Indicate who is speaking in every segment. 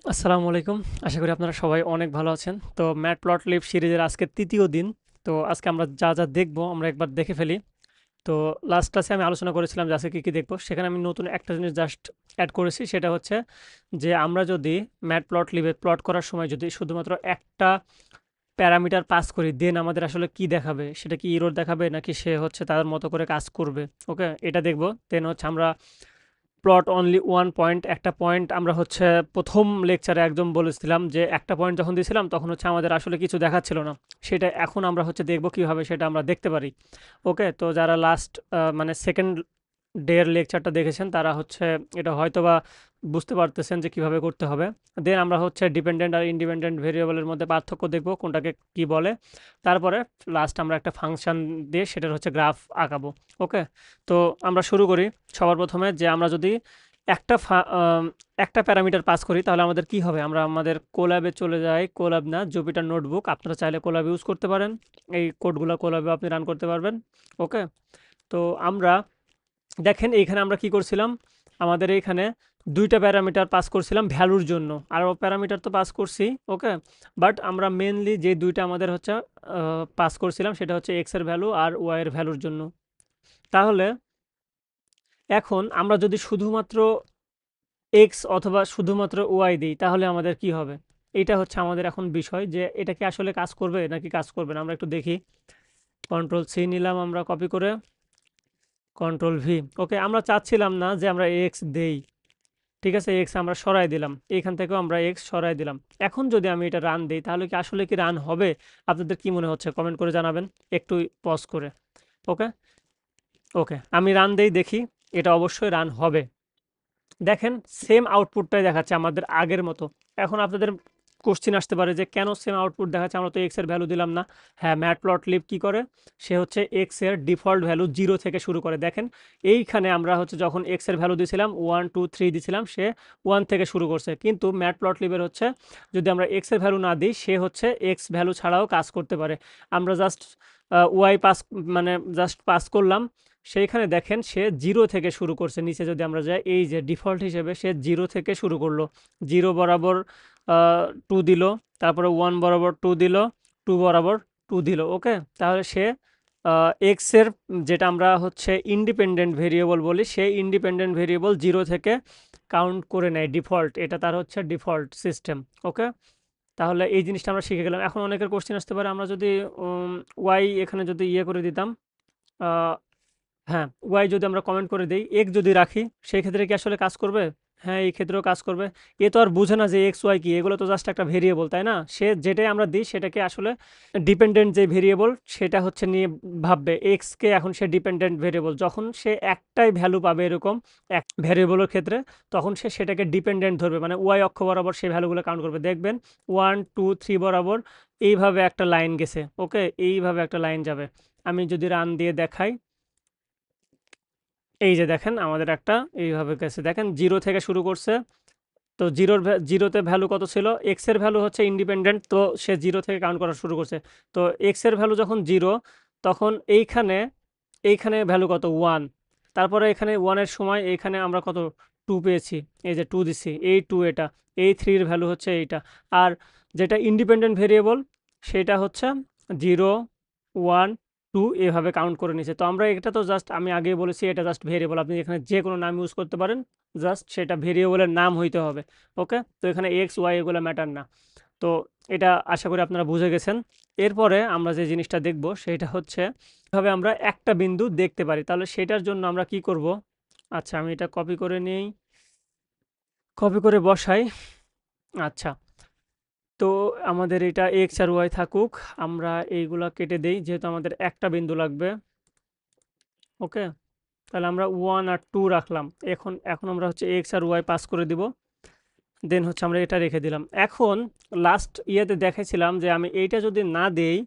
Speaker 1: আসসালামু আলাইকুম। আশা করি আপনারা সবাই অনেক ভালো আছেন। তো ম্যাটপ্লটলিব সিরিজের আজকে ৩য় দিন। তো আজকে আমরা যা দেখব আমরা একবার দেখে ফেলি। তো লাস্ট ক্লাসে আমি আলোচনা করেছিলাম যে আজকে কী দেখব। সেখানে আমি নতুন একটা জিনিস জাস্ট এড করেছি। সেটা হচ্ছে যে আমরা যদি ম্যাটপ্লটলিবে প্লট করার সময় যদি শুধুমাত্র একটা প্যারামিটার পাস করি, দেন আমাদের আসলে কি দেখাবে? সেটা কি এরর দেখাবে নাকি সে হচ্ছে তার মতো করে কাজ করবে? ওকে? এটা দেখব। দেন হচ্ছে আমরা প্লট অনলি ওয়ান পয়েন্ট, একটা পয়েন্ট আমরা হচ্ছে প্রথম লেকচারে একদম বলেছিলাম যে একটা পয়েন্ট যখন দিয়েছিলাম তখন হচ্ছে আমাদের আসলে কিছু দেখাচ্ছিল না। সেটা এখন আমরা হচ্ছে দেখব কিভাবে সেটা আমরা দেখতে পারি। ওকে? তো যারা লাস্ট মানে সেকেন্ড ডের লেকচারটা দেখেছেন তারা হচ্ছে এটা হয়তোবা বুঝতে পারতেছেন যে কিভাবে করতে হবে। দেন আমরা হচ্ছে ডিপেন্ডেন্ট আর ইন্ডিপেন্ডেন্ট ভেরিয়েবলের মধ্যে পার্থক্য দেখব কোনটাকে কি বলে। তারপরে লাস্ট আমরা একটা ফাংশন দিয়ে সেটার হচ্ছে গ্রাফ আঁকাবো। ওকে? তো আমরা শুরু করি। সবার প্রথমে যে আমরা যদি একটা একটা প্যারামিটার পাস করি তাহলে আমাদের কি হবে? আমরা আমাদের কোল্যাবে চলে যাই। কোল্যাব না, জুপিটার নোটবুক। আপনারা চাইলে কোল্যাব ইউজ করতে পারেন। এই কোডগুলো কোল্যাবেও আপনি রান করতে পারবেন। ওকে? তো আমরা দেখেন এইখানে আমরা কি করছিলাম? আমাদের এইখানে ২ টা প্যারামিটার পাস করছিলাম ভ্যালুর জন্য। আরও প্যারামিটার তো পাস করছি। ওকে? বাট আমরা মেইনলি যে ২ টা আমাদের হচ্ছে পাস করছিলাম সেটা হচ্ছে x এর ভ্যালু আর y এর ভ্যালুর জন্য। তাহলে এখন আমরা যদি শুধুমাত্র x অথবা শুধুমাত্র y দিই তাহলে আমাদের কি হবে? এইটা হচ্ছে আমাদের এখন বিষয় যে এটা কি আসলে কাজ করবে নাকি কাজ করবে না? আমরা একটু দেখি। কন্ট্রোল সি নিলাম আমরা কপি করে, কন্ট্রোল ভি। ওকে? আমরা চাচ্ছিলাম না যে আমরা x দেই। ঠিক আছে? x আমরা সরায় দিলাম। এখান থেকেও আমরা x সরায় দিলাম। এখন যদি আমি এটা রান দেই তাহলে কি আসলে কি রান হবে? আপনাদের কি মনে হচ্ছে? কমেন্ট করে জানাবেন। একটু পজ করে। ওকে? ওকে। আমি রান দেই দেখি। এটা অবশ্যই রান হবে। দেখেন সেম আউটপুটটাই দেখাচ্ছে আমাদের আগের মতো। এখন আপনাদের কোশ্চেন আসতে পারে যে কেন সেম আউটপুট দেখাচ্ছে? আমরা তো x এর ভ্যালু দিলাম না। হ্যাঁ, ম্যাটপ্লটলিব কি করে? সে হচ্ছে x এর ডিফল্ট ভ্যালু 0 থেকে শুরু করে। দেখেন এইখানে আমরা হচ্ছে যখন x এর ভ্যালু দিছিলাম 1, 2, 3 দিছিলাম সে 1 থেকে শুরু করছে। কিন্তু ম্যাটপ্লটলিবের হচ্ছে যদি আমরা x এর ভ্যালু না দিই সে হচ্ছে x ভ্যালু ছাড়াও কাজ করতে পারে। আমরা জাস্ট y পাস মানে জাস্ট পাস করলাম। সেইখানে দেখেন সে 0 থেকে শুরু করছে। নিচে যদি আমরা যাই এই যে ডিফল্ট হিসেবে সে 0 থেকে শুরু করলো। 0 বরাবর 2 দিল, তারপরে 1 বরাবর 2 দিল, 2 বরাবর 2 দিল। ওকে? তাহলে সে x এর যেটা আমরা হচ্ছে ইন্ডিপেন্ডেন্ট ভেরিয়েবল বলি, সেই ইন্ডিপেন্ডেন্ট ভেরিয়েবল 0 থেকে কাউন্ট করে নেয় ডিফল্ট। এটা তার হচ্ছে ডিফল্ট সিস্টেম। ওকে? তাহলে এই জিনিসটা আমরা শিখে গেলাম। এখন অনেকের কোশ্চেন আসতে পারে আমরা যদি y এখানে যদি ইয়ে করে দিতাম, আ হ্যাঁ, ওয়াই যদি আমরা কমেন্ট করে দেই, এক্স যদি রাখি, সেই ক্ষেত্রে কি আসলে কাজ করবে? হ্যাঁ, এই ক্ষেত্রেও কাজ করবে। এ তো আর বুঝে না যে এক্স, ওয়াই কি? এগুলো তো জাস্ট একটা ভেরিয়েবল, তাই না? সে যেটাই আমরা দিই সেটাকে আসলে ডিপেন্ডেন্ট যে ভেরিয়েবল সেটা হচ্ছে নিয়ে ভাববে। এক্সকে এখন সে ডিপেন্ডেন্ট ভেরিয়েবল। যখন সে একটাই ভ্যালু পাবে এরকম এক ভেরিয়েবলের ক্ষেত্রে, তখন সে সেটাকে ডিপেন্ডেন্ট ধরবে। মানে ওয়াই অক্ষ বরাবর সেই ভ্যালুগুলো কাউন্ট করবে। দেখবেন 1, 2, 3 বরাবর এইভাবে একটা লাইন গেছে। ওকে? এইভাবে একটা লাইন যাবে। আমি যদি রান দিয়ে দেখাই, এই যে দেখেন আমাদের একটা এইভাবে গেছে। দেখেন 0 থেকে শুরু করছে। তো 0 তে ভ্যালু কত ছিল? x এর ভ্যালু হচ্ছে ইন্ডিপেন্ডেন্ট। তো সে 0 থেকে কাউন্ট করা শুরু করছে। তো x এর ভ্যালু যখন 0 তখন এইখানে ভ্যালু কত? 1। তারপরে এখানে 1 এর সময় এইখানে আমরা কত? 2 পেয়েছি। এই যে 2 দিছি। এই 2 এটা। এই 3 এর ভ্যালু হচ্ছে এইটা। আর যেটা ইন্ডিপেন্ডেন্ট ভেরিয়েবল সেটা হচ্ছে 0, 1, 2 এভাবে কাউন্ট করে নিছে। তো আমরা এটা তো জাস্ট আমি আগেই বলেছি এটা জাস্ট ভেরিয়েবল। আপনি এখানে যেকোনো নাম ইউজ করতে পারেন। জাস্ট সেটা ভেরিয়েবলের নাম হইতে হবে। ওকে? তো এখানে এক্স, ওয়াই এগুলো ম্যাটার না। তো এটা আশা করি আপনারা বুঝে গেছেন। এরপরে আমরা যে জিনিসটা দেখব সেটা হচ্ছে কিভাবে আমরা একটা বিন্দু দেখতে পারি। তাহলে সেটার জন্য আমরা কি করব? আচ্ছা, আমি এটা কপি করে নেই। কপি করে বসাই। আচ্ছা। তো আমাদের এটা এক্স আর ওয়াই থাকুক। আমরা এইগুলা কেটে দেই যেহেতু আমাদের একটা বিন্দু লাগবে। ওকে? তাহলে আমরা 1 আর 2 রাখলাম। এখন আমরা হচ্ছে এক্স আর ওয়াই পাস করে দিব। দেন হচ্ছে আমরা এটা রেখে দিলাম। এখন লাস্ট ইয়েতে দেখাইছিলাম যে আমি এইটা যদি না দেই,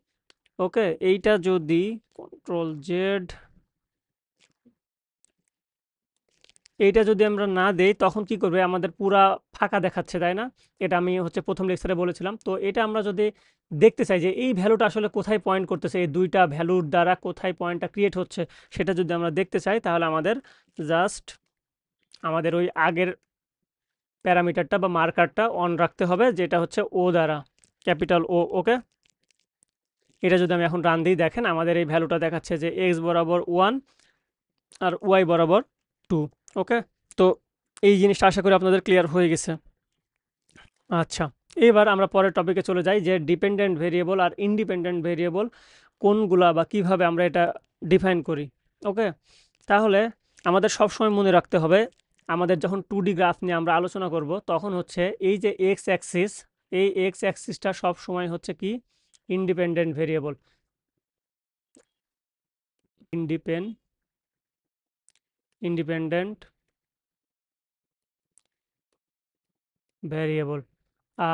Speaker 1: ওকে? এইটা যদি কন্ট্রোল জেড, এইটা যদি আমরা না দেই তখন কি করবে? আমাদের পুরা ফাঁকা দেখাচ্ছে, তাই না? এটা আমি হচ্ছে প্রথম লেকচারে বলেছিলাম। তো এটা আমরা যদি দেখতে চাই যে এই ভ্যালুটা আসলে কোথায় পয়েন্ট করতেছে, এই ২ টা ভ্যালুর দ্বারা কোথায় পয়েন্টটা ক্রিয়েট হচ্ছে সেটা যদি আমরা দেখতে চাই তাহলে আমাদের জাস্ট আমাদের ওই আগের প্যারামিটারটা বা মার্কারটা অন রাখতে হবে, যেটা হচ্ছে ও দ্বারা, ক্যাপিটাল ও। ওকে, এটা যদি আমি এখন রান দিই, দেখেন আমাদের এই ভ্যালুটা দেখাচ্ছে যে এক্স বরাবর 1 আর ওয়াই বরাবর 2। ওকে, তো এই জিনিসটা আশা করি আপনাদের ক্লিয়ার হয়ে গেছে। আচ্ছা, এবার আমরা পরের টপিকে চলে যাই যে ডিপেন্ডেন্ট ভেরিয়েবল আর ইন্ডিপেন্ডেন্ট ভেরিয়েবল কোনগুলা বা কিভাবে আমরা এটা ডিফাইন করি। ওকে, তাহলে আমাদের সবসময় মনে রাখতে হবে, আমাদের যখন 2D গ্রাফ নিয়ে আমরা আলোচনা করব, তখন হচ্ছে এই যে এক্স অ্যাক্সিস, এই এক্স অ্যাক্সিসটা সব সময় হচ্ছে কি ইন্ডিপেন্ডেন্ট ভেরিয়েবল, ইন্ডিপেন্ডেন্ট ভেরিয়েবল।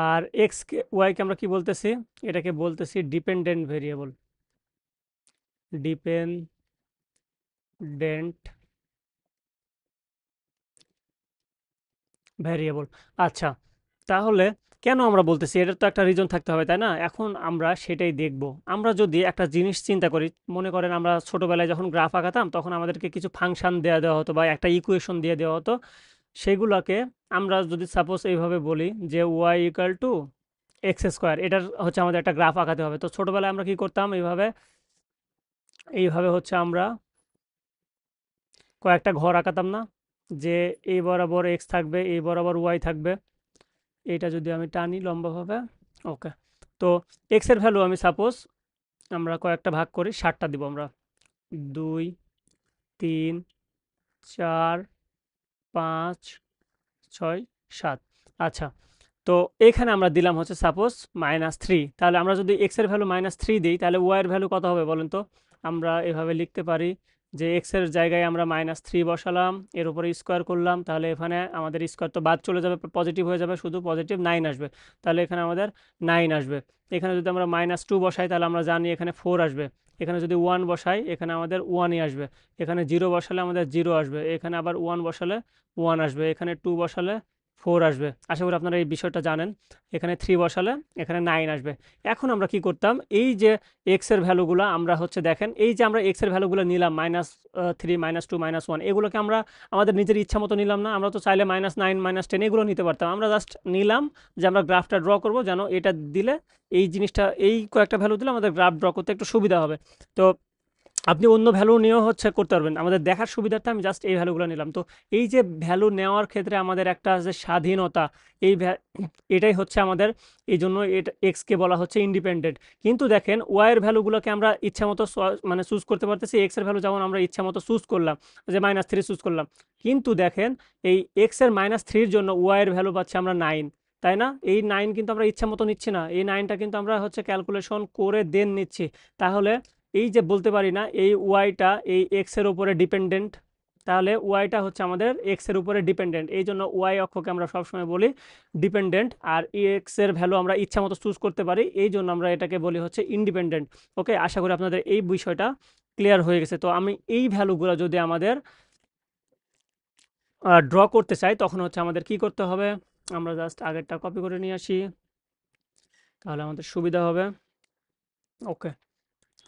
Speaker 1: আর এক্স কে ওয়াইকে আমরা কি বলতেছি, এটাকে বলতেছি ডিপেন্ডেন্ট ভেরিয়েবল, ডিপেন্ডেন্ট ভ্যারিয়েবল। আচ্ছা, তাহলে কেন আমরা বলতেছি, এটার তো একটা রিজন থাকতে হবে, তাই না? এখন আমরা সেটাই দেখব। আমরা যদি একটা জিনিস চিন্তা করি, মনে করেন আমরা ছোটবেলায় যখন গ্রাফ আঁকাতাম, তখন আমাদেরকে কিছু ফাংশন দেওয়া দেওয়া হতো বা একটা ইকুয়েশন দিয়ে দেওয়া হতো। সেগুলোকে আমরা যদি সাপোজ এইভাবে বলি যে Y equal to X square, এটার হচ্ছে আমাদের একটা গ্রাফ আঁকাতে হবে। তো ছোটবেলায় আমরা কি করতাম, এইভাবে এইভাবে হচ্ছে আমরা কয়েকটা ঘর আঁকাতাম না, যে এই বরাবর এক্স থাকবে, এই বরাবর ওয়াই থাকবে। এইটা যদি আমি টানি লম্বাভাবে, ওকে, তো এক্স এর ভ্যালু আমি সাপোজ আমরা কয়েকটা ভাগ করি, 60টা দিব আমরা, 2, 3, 4, 5, 6, 7। আচ্ছা, তো এখানে আমরা দিলাম হচ্ছে সাপোজ -3। তাহলে আমরা যদি এক্স এর ভ্যালু -3 দিই, তাহলে ওয়াই এর ভ্যালু কত হবে বলেন তো? আমরা এভাবে লিখতে পারি যে এক্স এর জায়গায় আমরা -3 বসালাম, এর উপরে স্কোয়ার করলাম, তাহলে এখানে আমাদের স্কোয়ার তো বাদ চলে যাবে, পজিটিভ হয়ে যাবে, শুধু পজিটিভ 9 আসবে। তাহলে এখানে আমাদের 9 আসবে। এখানে যদি আমরা -2 বসাই, তাহলে আমরা জানি এখানে 4 আসবে। এখানে যদি 1 বসাই, এখানে আমাদের 1ই আসবে। এখানে 0 বসালে আমাদের 0 আসবে। এখানে আবার 1 বসালে 1 আসবে। এখানে 2 বসালে 4 আসবে। আশা করি আপনারা এই বিষয়টা জানেন। এখানে 3 বসালে এখানে 9 আসবে। এখন আমরা কি করতাম, এই যে এক্স এর ভ্যালুগুলো আমরা হচ্ছে দেখেন, এই যে আমরা এক্স এর ভ্যালুগুলো নিলাম -3, -2, -1, এগুলোকে আমরা আমাদের নিজের ইচ্ছা মতো নিলাম না? আমরা তো চাইলে -9, -10 এগুলো নিতে পারতাম। আমরা জাস্ট নিলাম যে আমরা গ্রাফটা ড্র করব, যেন এটা দিলে এই জিনিসটা, এই কয়েকটা ভ্যালু দিলে আমাদের গ্রাফ ড্র করতে একটু সুবিধা হবে। তো আপনি অন্য ভ্যালু নিয়েও হচ্ছে করতে পারবেন। আমাদের দেখার সুবিধার্থে আমি জাস্ট এই ভ্যালুগুলো নিলাম। তো এই যে ভ্যালু নেওয়ার ক্ষেত্রে আমাদের একটা যে স্বাধীনতা, এই এটাই হচ্ছে আমাদের, এই জন্য এটা এক্সকে বলা হচ্ছে ইন্ডিপেন্ডেন্ট। কিন্তু দেখেন ওয়াই এর ভ্যালুগুলোকে আমরা ইচ্ছা মতো মানে চুজ করতে পারতেছি। এক্স এর ভ্যালু যেমন আমরা ইচ্ছা মতো চুজ করলাম, যে -3 চুজ করলাম। কিন্তু দেখেন এই এক্স এর -3-র জন্য ওয়াই এর ভ্যালু পাচ্ছি আমরা 9, তাই না? এই 9 কিন্তু আমরা ইচ্ছা মতো নিচ্ছি না, এই 9টা কিন্তু আমরা হচ্ছে ক্যালকুলেশন করে দেন নিচ্ছি। তাহলে এই যে বলতে পারি না এই ওয়াইটা এই এক্স এর উপরে ডিপেন্ডেন্ট, তাহলে ওয়াইটা হচ্ছে আমাদের এক্স এর উপরে ডিপেন্ডেন্ট। এই জন্য ওয়াই অক্ষকে আমরা সবসময় বলি ডিপেন্ডেন্ট, আর এক্স এর ভ্যালু আমরা ইচ্ছা মতো চুজ করতে পারি, এই জন্য আমরা এটাকে বলি হচ্ছে ইন্ডিপেন্ডেন্ট। ওকে, আশা করি আপনাদের এই বিষয়টা ক্লিয়ার হয়ে গেছে। তো আমি এই ভ্যালুগুলো যদি আমাদের ড্র করতে চাই, তখন হচ্ছে আমাদের কি করতে হবে, আমরা জাস্ট আগেরটা কপি করে নিয়ে আসি, তাহলে আমাদের সুবিধা হবে। ওকে,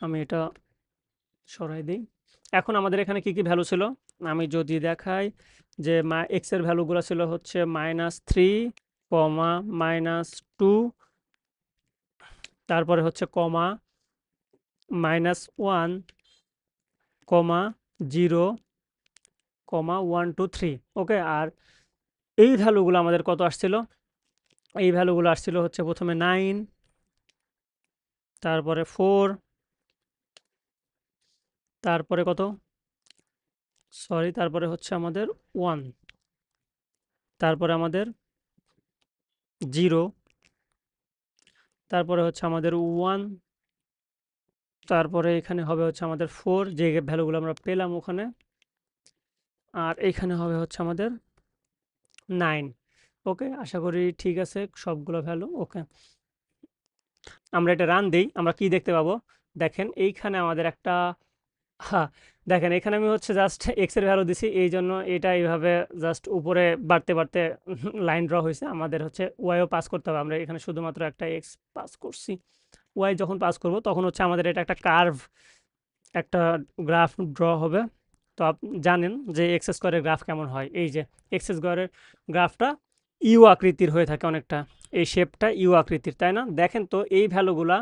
Speaker 1: আমি এটা সরাই দিই। এখন আমাদের এখানে কি কি ভ্যালু ছিল আমি যদি দেখাই, যে এক্স এর ভ্যালুগুলো ছিল হচ্ছে -3, -2, তারপরে হচ্ছে কমা -1, 0, 1 2 3। ওকে, আর এই ভ্যালুগুলো আমাদের কত আসছিল, এই ভ্যালুগুলো আসছিল হচ্ছে প্রথমে 9, তারপরে 4, তারপরে কত, সরি, তারপরে হচ্ছে আমাদের 1, তারপরে আমাদের 0, তারপরে হচ্ছে আমাদের 1, তারপরে এখানে হবে হচ্ছে আমাদের 4, যে ভ্যালুগুলো আমরা পেলাম ওখানে, আর এখানে হবে হচ্ছে আমাদের 9। ওকে, আশা করি ঠিক আছে সবগুলো ভ্যালু। ওকে, আমরা এটা রান দিই, আমরা কি দেখতে পাবো, দেখেন এইখানে আমাদের একটা, হ্যাঁ, দেখেন এখানে আমি হচ্ছে জাস্ট এক্স এর ভ্যালু দিছি, এই জন্য এটা এইভাবে জাস্ট উপরে বাড়তে বাড়তে লাইন ড্র হয়েছে। আমাদের হচ্ছে ওয়াইও পাস করতে হবে, আমরা এখানে শুধুমাত্র একটা এক্স পাস করছি। ওয়াই যখন পাস করব, তখন হচ্ছে আমাদের এটা একটা কার্ভ, একটা গ্রাফ ড্র হবে। তো আপনি জানেন যে এক্স স্কোয়ারের গ্রাফ কেমন হয়, এই যে এক্স স্কোয়ারের গ্রাফটা ইউ আকৃতির হয়ে থাকে অনেকটা। এই শেপটা ইউ আকৃতির, তাই না? দেখেন তো এই ভ্যালুগুলা,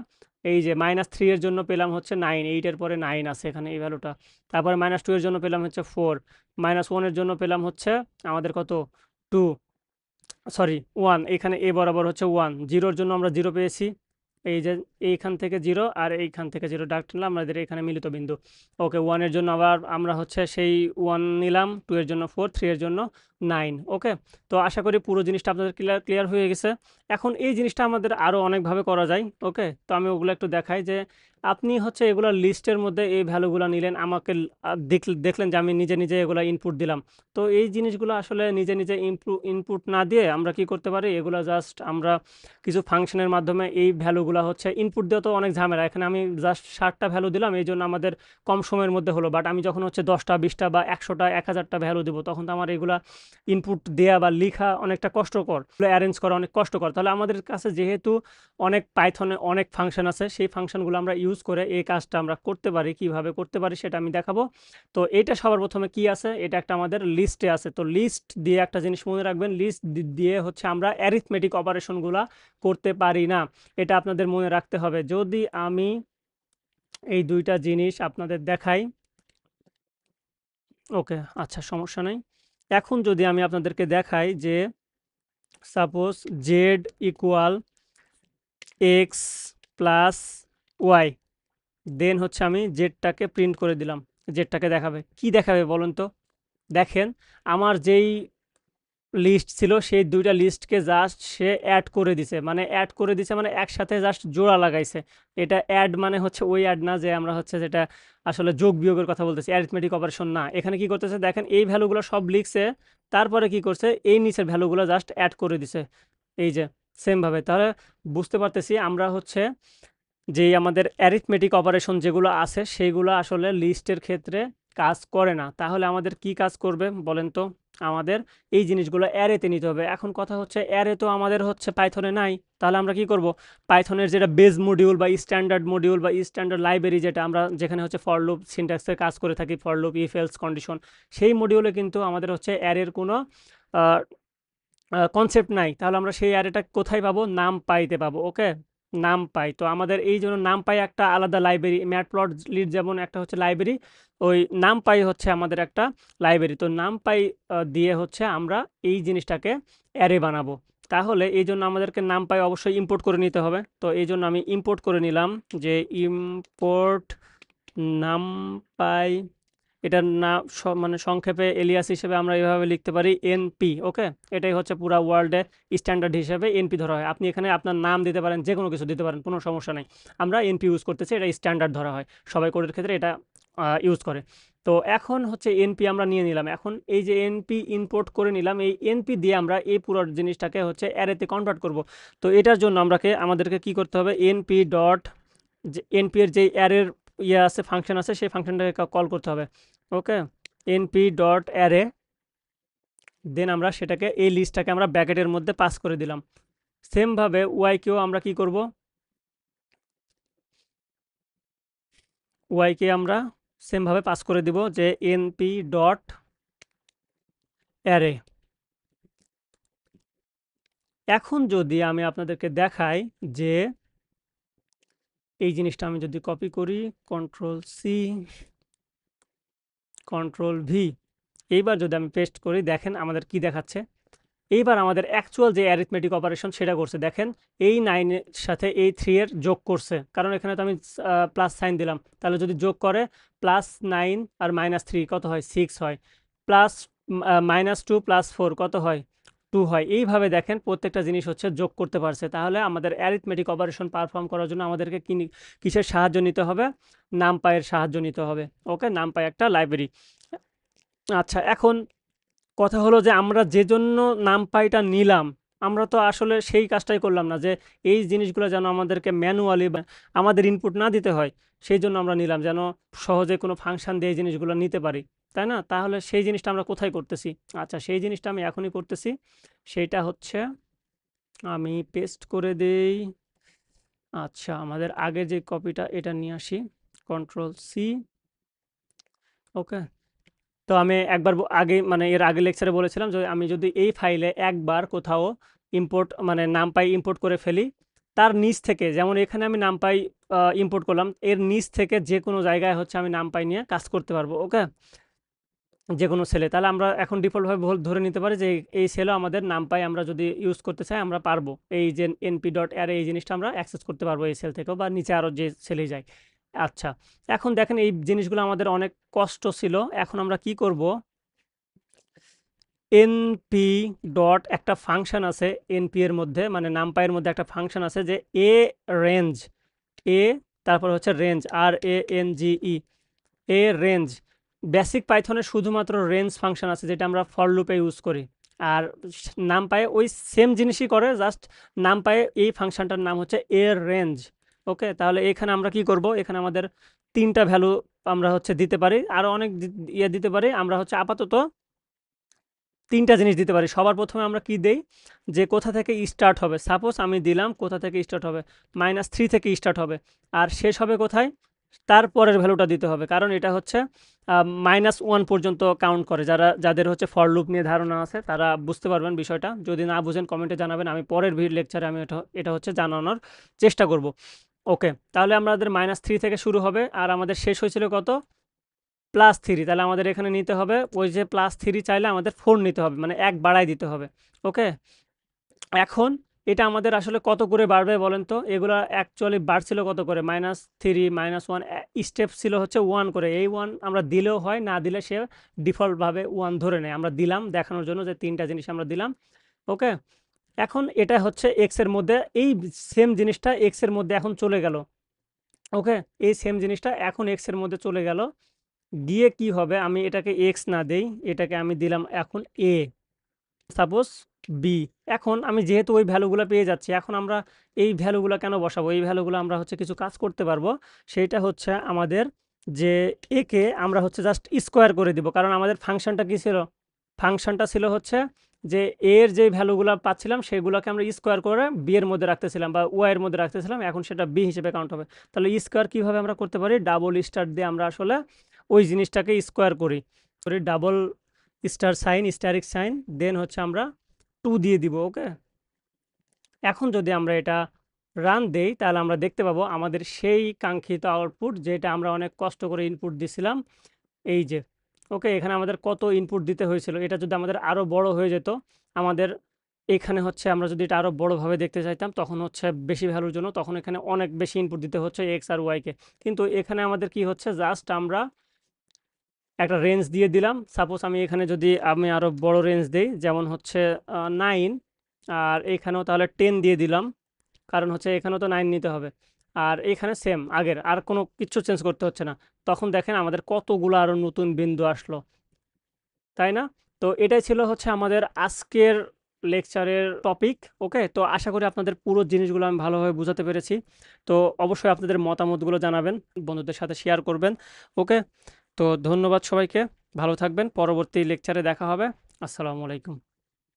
Speaker 1: এই যে -3 এর জন্য পেলাম হচ্ছে 9, 8 এর পরে 9 আছে এখানে এই ভ্যালুটা। তারপরে -2 এর জন্য পেলাম হচ্ছে 4, -1 এর জন্য পেলাম হচ্ছে আমাদের কত, 2, সরি 1, এখানে এ বরাবর হচ্ছে 1, 0 এর জন্য আমরা 0 পেয়েছি। এই যে এইখান থেকে 0 আর এইখান থেকে 0 ডার্ক নিলাম আমাদের এখানে মিলিত বিন্দু। ওকে, 1 এর জন্য আবার আমরা হচ্ছে সেই 1 নিলাম, 2 এর জন্য 4, 3 এর জন্য 9। ওকে, তো আশা করি পুরো জিনিসটা আপনাদের ক্লিয়ার ক্লিয়ার হয়ে গেছে। এখন এই জিনিসটা আমাদের আরও অনেকভাবে করা যায়। ওকে, তো আমি ওগুলো একটু দেখাই যে আপনি হচ্ছে এগুলো লিস্টের মধ্যে এই ভ্যালুগুলো নিলেন, আমাকে দেখলেন যে আমি নিজে নিজে এগুলো ইনপুট দিলাম। তো এই জিনিসগুলো আসলে নিজে নিজে ইনপুট না দিয়ে আমরা কি করতে পারি, এগুলো জাস্ট আমরা কিছু ফাংশনের মাধ্যমে এই ভ্যালুগুলো হচ্ছে ইনপুট দেওয়া তো অনেক ঝামেলা। এখানে আমি জাস্ট 60টা ভ্যালু দিলাম, এই জন্য আমাদের কম সময়ের মধ্যে হলো। বাট আমি যখন হচ্ছে 10টা 20টা বা 100টা 1000টা ভ্যালু দেবো, তখন তো আমার এগুলা ইনপুট দেয়া বা লিখা অনেকটা কষ্টকর, অ্যারেঞ্জ করা অনেক কষ্টকর। তাহলে আমাদের কাছে যেহেতু অনেক পাইথনে অনেক ফাংশন আছে, সেই ফাংশনগুলো আমরা ইউজ করে এই কাজটা আমরা করতে পারি। কিভাবে করতে পারি সেটা আমি দেখাবো। তো এটা সবার প্রথমে কি আছে, এটা একটা আমাদের লিস্টে আছে। তো লিস্ট দিয়ে একটা জিনিস মনে রাখবেন, লিস্ট দিয়ে হচ্ছে আমরা অ্যারিথমেটিক অপারেশনগুলা করতে পারি না। এটা আপনাদের মনে রাখতে হবে। যদি আমি এই দুইটা জিনিস আপনাদের দেখাই, ওকে আচ্ছা সমস্যা নেই। এখন যদি আমি আপনাদেরকে দেখাই যে suppose Z equal X plus Y, then হচ্ছে আমি জেডটাকে প্রিন্ট করে দিলাম, জেডটাকে দেখাবে কি দেখাবে বলুন তো? দেখেন, আমার যেই লিস্ট ছিল সেই দুইটা লিস্টকে জাস্ট সে অ্যাড করে দিছে, মানে অ্যাড করে দিছে মানে একসাথে জাস্ট জোড়া লাগাইছে। এটা অ্যাড মানে হচ্ছে ওই অ্যাড না যে আমরা হচ্ছে যেটা আসলে যোগ বিয়োগের কথা বলতেছি, অ্যারিথমেটিক অপারেশন না। এখানে কি করতেছে দেখেন, এই ভ্যালুগুলো সব লিখছে, তারপরে কি করছে এই নিচের ভ্যালুগুলো জাস্ট অ্যাড করে দিছে, এই যে সেম ভাবে। তাহলে বুঝতে পারতেছি আমরা হচ্ছে যেই আমাদের অ্যারিথমেটিক অপারেশন যেগুলো আছে সেগুলো আসলে লিস্টের ক্ষেত্রে কাজ করে না। তাহলে আমাদের কি কাজ করবে বলেন তো? আমাদের এই জিনিসগুলো অ্যারেতে নিতে হবে। এখন কথা হচ্ছে অ্যারে তো আমাদের হচ্ছে পাইথনে নাই। তাহলে আমরা কি করব? পাইথনের যেটা বেস মডিউল বা স্ট্যান্ডার্ড মডিউল বা স্ট্যান্ডার্ড লাইব্রেরি, যেটা আমরা যেখানে হচ্ছে ফর লুপ সিনট্যাক্সের কাজ করে থাকি, for loop, if else condition, সেই মডিউলে কিন্তু আমাদের হচ্ছে অ্যারের কোনো কনসেপ্ট নাই। তাহলে আমরা সেই অ্যারেটা কোথায় পাবো? নাম পাইতে পাবো। ওকে, নাম পাই। তো আমাদের এই জন্য নাম পাই একটা আলাদা লাইব্রেরি, ম্যাটপ্লট লিড যেমন একটা হচ্ছে লাইব্রেরি, ওই নাম পাই হচ্ছে আমাদের একটা লাইব্রেরি। তো নাম পাই দিয়ে হচ্ছে আমরা এই জিনিসটাকে অ্যারে বানাবো। তাহলে এই জন্য আমাদেরকে নাম পাই অবশ্যই ইম্পোর্ট করে নিতে হবে। তো এই জন্য আমি ইম্পোর্ট করে নিলাম যে ইম্পোর্ট নাম পাই। এটার না মানে সংক্ষেপে এলিয়াস হিসেবে আমরা এভাবে লিখতে পারি এনপি। ওকে, এটাই হচ্ছে পুরা ওয়ার্ল্ডে স্ট্যান্ডার্ড হিসেবে এনপি ধরা হয়। আপনি এখানে আপনার নাম দিতে পারেন, যে কোনো কিছু দিতে পারেন, কোনো সমস্যা নেই। আমরা এনপি ইউজ করতেছি, এটা স্ট্যান্ডার্ড ধরা হয়, সবাই কোডের ক্ষেত্রে এটা ইউজ করে। তো এখন হচ্ছে এনপি আমরা নিয়ে নিলাম। এখন এই যে এনপি ইম্পোর্ট করে নিলাম, এই এনপি দিয়ে আমরা এই পুরো জিনিসটাকে হচ্ছে অ্যারেতে কনভার্ট করব। তো এটার জন্য আমাদেরকে কি করতে হবে, এনপি ডট, যে এনপি এর যে অ্যারের ইয়ে আছে, ফাংশন আছে, সেই ফাংশনটাকে কল করতে হবে। ওকে, এনপি ডট অ্যারে, দেন আমরা সেটাকে এই লিস্টটাকে আমরা ব্র্যাকেটের মধ্যে পাস করে দিলাম। সেমভাবে ওয়াইকেও আমরা কি করব, ওয়াইকে আমরা সেমভাবে পাস করে দিব যে এনপি ডট অ্যারে। এখন যদি আমি আপনাদেরকে দেখাই যে এই জিনিসটা আমি যদি কপি করি, কন্ট্রোল সি, কন্ট্রোল ভি, এইবার যদি আমি পেস্ট করি, দেখেন আমাদের কি দেখাচ্ছে। এইবার আমাদের অ্যাকচুয়াল যে অ্যারিথমেটিক অপারেশন সেটা করছে, দেখেন এই 9-এর সাথে এই 3 এর যোগ করছে, কারণ এখানে তো আমি প্লাস সাইন দিলাম। তাহলে যদি যোগ করে +9 আর -3 কত হয়? 6 হয়। প্লাস -2 + 4 কত হয়? 2 হয়। এইভাবে দেখেন প্রত্যেকটা জিনিস হচ্ছে যোগ করতে পারছে। তাহলে আমাদের অ্যারিথমেটিক অপারেশন পারফর্ম করার জন্য আমাদেরকে কিসের সাহায্য নিতে হবে? নামপাইয়ের সাহায্য নিতে হবে। ওকে, নামপাই একটা লাইব্রেরি। আচ্ছা, এখন কথা হলো যে আমরা যে জন্য নামপাইটা নিলাম, আমরা তো আসলে সেই কাজটাই করলাম না যে এই জিনিসগুলো যেন আমাদেরকে ম্যানুয়ালি আমাদের ইনপুট না দিতে হয়। সেই জন্য আমরা নিলাম যেন সহজে কোনো ফাংশন দিয়ে এই জিনিসগুলো নিতে পারি, তাই না? তাহলে সেই জিনিসটা আমরা কোথায় করতেছি? আচ্ছা, সেই জিনিসটা আমি এখনই করতেছি। সেইটা হচ্ছে আমি পেস্ট করে দেই। আচ্ছা, আমাদের আগের যে কপিটা এটা নিয়ে আসি, কন্ট্রোল সি। ওকে, তো আমি একবার আগে মানে এর আগে লেকচারে বলেছিলাম যে আমি যদি এই ফাইলে একবার কোথাও ইম্পোর্ট মানে নামপাই ইম্পোর্ট করে ফেলি, তার নিচ থেকে যেমন এখানে আমি নামপাই ইম্পোর্ট করলাম, এর নিচ থেকে যে কোনো জায়গায় হচ্ছে আমি নামপাই নিয়ে কাজ করতে পারবো। ওকে, যে কোনো সেলে, তাহলে আমরা এখন ডিফল্টভাবে ধরে নিতে পারি যে এই সেলও আমাদের নামপাই আমরা যদি ইউজ করতে চাই আমরা পারবো, এই যে এনপি ডট অ্যারে এই জিনিসটা আমরা অ্যাক্সেস করতে পারবো এই সেল থেকেও বা নিচে আরও যে সেলেই যায়। আচ্ছা, এখন দেখেন এই জিনিসগুলো আমাদের অনেক কষ্ট ছিল। এখন আমরা কি করব, এনপি ডট একটা ফাংশন আছে, এনপি এর মধ্যে মানে নামপাইয়ের মধ্যে একটা ফাংশন আছে যে এ রেঞ্জ, এ তারপর হচ্ছে রেঞ্জ, আর A N G E, A range. Basic পাইথনের শুধুমাত্র রেঞ্জ ফাংশন আছে যেটা আমরা ফর লুপে ইউজ করি, আর নামপাইয়ে ওই সেম জিনিসই করে, জাস্ট নামপাইয়ে এই ফাংশনটার নাম হচ্ছে এ রেঞ্জ। ওকে, তাহলে এখানে আমরা কি করব, এখানে আমাদের তিনটা ভ্যালু আমরা হচ্ছে দিতে পারি, আরও অনেক ইয়ে দিতে পারি। আমরা হচ্ছে আপাতত তিনটা জিনিস দিতে পারি। সবার প্রথমে আমরা কি দেই, যে কোথা থেকে স্টার্ট হবে, সাপোজ আমি দিলাম কোথা থেকে স্টার্ট হবে, -3 থেকে স্টার্ট হবে, আর শেষ হবে কোথায়, তারপরের ভ্যালুটা দিতে হবে, কারণ এটা হচ্ছে -1 পর্যন্ত কাউন্ট করে। যাদের হচ্ছে ফর লুপ নিয়ে ধারণা আছে তারা বুঝতে পারবেন বিষয়টা, যদি না বুঝেন কমেন্টে জানাবেন, আমি পরের লেকচারে আমি এটা হচ্ছে জানানোর চেষ্টা করব। ওকে, তাহলে আমাদের -3 থেকে শুরু হবে, আর আমাদের শেষ হয়েছিল কত, +3, তাহলে আমাদের এখানে নিতে হবে ওই যে +3 চাইলে আমাদের 4 নিতে হবে, মানে 1 বাড়াই দিতে হবে। ওকে, এখন এটা আমাদের আসলে কত করে বাড়বে বলেন তো, এগুলা অ্যাকচুয়ালি বাড়ছিল কত করে, -3 -1 স্টেপ ছিল হচ্ছে 1 করে। এই 1 আমরা দিলেও হয়, না দিলে সে ডিফল্টভাবে 1 ধরে নেয়। আমরা দিলাম দেখানোর জন্য যে তিনটা জিনিস আমরা দিলাম। ওকে, এখন এটা হচ্ছে এক্স এর মধ্যে, এই সেম জিনিসটা এক্স এর মধ্যে এখন চলে গেল। ওকে, এই সেম জিনিসটা এখন এক্স এর মধ্যে চলে গেল, গিয়ে কি হবে, আমি এটাকে এক্স না দেই, এটাকে আমি দিলাম এখন এ, সাপোজ বি। এখন আমি যেহেতু ওই ভ্যালুগুলো পেয়ে যাচ্ছি, এখন আমরা এই ভ্যালুগুলো কেন বসাবো, এই ভ্যালুগুলো আমরা হচ্ছে কিছু কাজ করতে পারবো। সেইটা হচ্ছে আমাদের যে একে আমরা হচ্ছে জাস্ট স্কোয়ার করে দিব, কারণ আমাদের ফাংশনটা কি ছিল, ফাংশনটা ছিল হচ্ছে যে এর যে ভ্যালুগুলো পাচ্ছিলাম সেগুলোকে আমরা স্কোয়ার করে বি এর মধ্যে রাখতেছিলাম বা ওয়াই এর মধ্যে রাখতেছিলাম, এখন সেটা বি হিসেবে কাউন্ট হবে। তাহলে স্কোয়ার কীভাবে আমরা করতে পারি, ডাবল স্টার দিয়ে আমরা আসলে ওই জিনিসটাকে স্কোয়ার করি, double star sign, asterisk sign, then হচ্ছে আমরা 2 দিয়ে দিব। ওকে, এখন যদি আমরা এটা রান দেই তাহলে আমরা দেখতে পাবো আমাদের সেই কাঙ্ক্ষিত আউটপুট, যেটা আমরা অনেক কষ্ট করে ইনপুট দিছিলাম। এই যে ওকে, এখানে আমাদের কত ইনপুট দিতে হয়েছিল, এটা যদি আমাদের আরও বড় হয়ে যেত, আমাদের এখানে হচ্ছে আমরা যদি এটা আরও বড়োভাবে দেখতে চাইতাম তখন হচ্ছে বেশি ভ্যালুর জন্য তখন এখানে অনেক বেশি ইনপুট দিতে হচ্ছে এক্স আর ওয়াইকে, কিন্তু এখানে আমাদের কি হচ্ছে, জাস্ট আমরা একটা রেঞ্জ দিয়ে দিলাম। সাপোজ আমি এখানে যদি আমি আরও বড় রেঞ্জ দিই, যেমন হচ্ছে 9, আর এখানেও তাহলে 10 দিয়ে দিলাম, কারণ হচ্ছে এখানেও তো 9 নিতে হবে, আর এখানে সেম আগের, আর কোনো কিছু চেঞ্জ করতে হচ্ছে না। তখন দেখেন আমাদের কতগুলো আরও নতুন বিন্দু আসলো, তাই না? তো এটাই ছিল হচ্ছে আমাদের আজকের লেকচারের টপিক। ওকে, তো আশা করি আপনাদের পুরো জিনিসগুলো আমি ভালোভাবে বোঝাতে পেরেছি। তো অবশ্যই আপনাদের মতামতগুলো জানাবেন, বন্ধুদের সাথে শেয়ার করবেন। ওকে, তো ধন্যবাদ সবাইকে, ভালো থাকবেন, পরবর্তী লেকচারে দেখা হবে। আসসালামু আলাইকুম।